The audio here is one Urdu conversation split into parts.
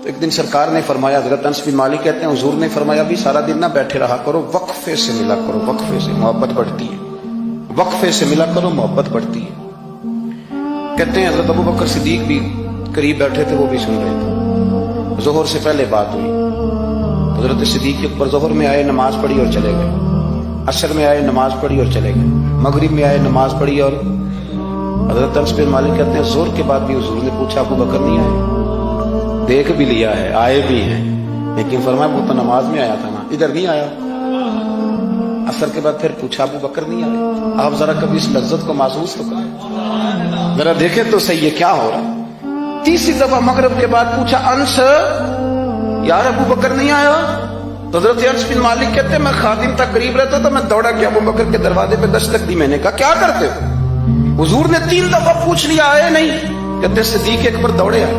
تو ایک دن سرکار نے فرمایا، حضرت انس بن مالک کہتے ہیں حضور نے فرمایا بھی سارا دن نہ بیٹھے رہا کرو، وقفے سے ملا کرو، وقفے سے محبت بڑھتی ہے، وقفے سے ملا کرو محبت بڑھتی ہے۔ کہتے ہیں حضرت ابو بکر صدیق بھی قریب بیٹھے تھے، وہ بھی سن رہے تھے۔ ظہر سے پہلے بات ہوئی، حضرت صدیق اکبر ظہر میں آئے، نماز پڑھی اور چلے گئے، عصر میں آئے، نماز پڑھی اور چلے گئے، مغرب میں آئے، نماز پڑھی اور حضرت انس بن مالک کہتے ہیں ظہر کے بعد بھی حضور نے پوچھا ابو بکر نہیں آئے؟ دیکھ بھی لیا ہے، آئے بھی ہیں، لیکن فرمایا وہ تو نماز میں آیا تھا نا، ادھر نہیں آیا۔ عصر کے بعد پھر پوچھا ابو بکر نہیں آئے؟ آپ ذرا کبھی اس لذت کو محسوس تو کریں، ذرا دیکھیں تو صحیح ہے کیا ہو رہا۔ تیسری دفعہ مغرب کے بعد پوچھا انس یار ابو بکر نہیں آیا؟ تو حضرت انس بن مالک کہتے ہیں میں خادم تک قریب رہتا تو میں دوڑا گیا ابو بکر کے دروازے پہ دستک دی، میں نے کہا کیا کرتے ہو؟ حضور نے 3 دفعہ پوچھ لیا آئے نہیں، کہتے صدیق اکبر دوڑے آئے،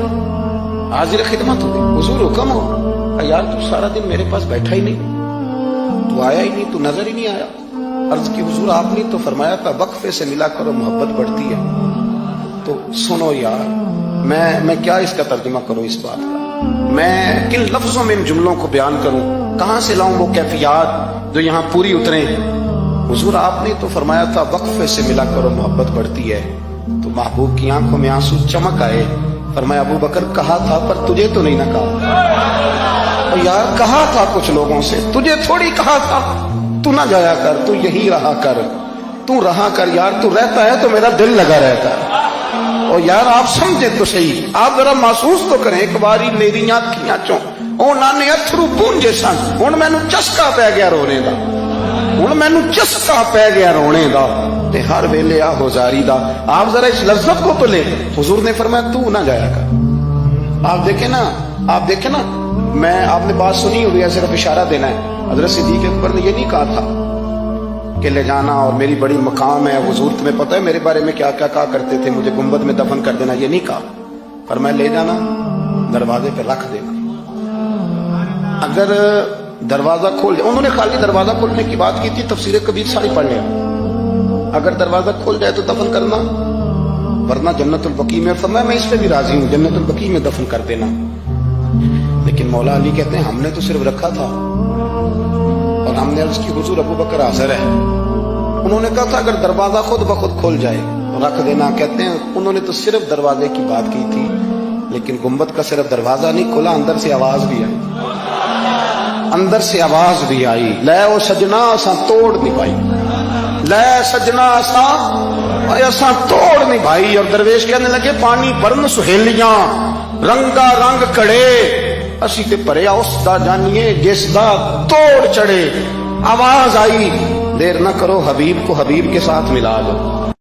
حاضر خدمت ہو گئی، حضور حکم ہو، یار تو سارا دن میرے پاس بیٹھا ہی نہیں، تو آیا ہی نہیں، تو نظر ہی نہیں آیا۔ عرض کی حضور آپ نے تو فرمایا تھا وقفے سے ملا کرو محبت بڑھتی ہے۔ تو سنو یار، میں کیا اس کا ترجمہ کروں اس بات کا، میں کن لفظوں میں ان جملوں کو بیان کروں، کہاں سے لاؤں وہ کیفیات جو یہاں پوری اتریں؟ حضور آپ نے تو فرمایا تھا وقفے سے ملا کرو محبت بڑھتی ہے۔ تو محبوب کی آنکھوں میں آنسو چمک آئے، فرمایا ابو بکر کہا تھا پر تجھے تو نہیں نہ کہا، اور یار کہا تھا کچھ لوگوں سے، تجھے تھوڑی کہا تھا تو نہ جایا کر، تو یہی رہا کر، تو رہا کر یار، تو رہتا ہے تو میرا دل لگا رہتا ہے۔ اور یار آپ سمجھے تو صحیح، آپ ذرا محسوس تو کریں، ایک باری میری آنکھیاں چوں اونا نے اتھرو پونجے سن، ہن مینوں چسکا پی گیا رونے دا، ہن مینوں چسکا پی گیا رونے دا، تے ہر ویلے آہو زاری دا۔ آپ ذرا اس لذت کو تو لیں۔ حضور نے فرمایا تو نہ جایا کر۔ آپ دیکھیں نا، میں آپ نے بات سنی ہوئی ہے، صرف اشارہ دینا ہے۔ حضرت صدیق اکبر نے یہ نہیں کہا تھا کہ لے جانا اور میری بڑی مقام ہے، حضور تمہیں پتہ ہے میرے بارے میں کیا کیا کہا کرتے تھے، مجھے گنبد میں دفن کر دینا، یہ نہیں کہا، پر میں لے جانا، دروازے پہ رکھ دینا۔ اگر دروازہ کھول جائے، انہوں نے خالی دروازہ کھولنے کی بات کی تھی، تفسیر کبیر ساری پڑھ لیں، اگر دروازہ کھول جائے تو دفن کرنا، ورنہ جنت البقیع میں، فرمایا میں اس پہ بھی راضی ہوں، جنت البقیع میں دفن کر دینا۔ لیکن مولا علی کہتے ہیں ہم نے تو صرف رکھا تھا، اور ہم نے عرض کی حضور ابو بکر حاضر ہے۔ انہوں نے کہا تھا اگر دروازہ خود بخود کھول جائے رکھ دینا، کہتے ہیں انہوں نے تو صرف دروازے کی بات کی تھی، لیکن گنبد کا صرف دروازہ نہیں کھلا، اندر سے آواز بھی آئی، اندر سے آواز بھی آئی، لے او سجنا اساں توڑ نہیں پائی، لے سجنا اساں توڑ نہیں بھائی۔ اور درویش کہنے لگے پانی بھرن سہیلیاں رنگا رنگ کڑے، اسی تے پریا اس دا جانیے جس دا توڑ چڑھے۔ آواز آئی دیر نہ کرو، حبیب کو حبیب کے ساتھ ملا لو۔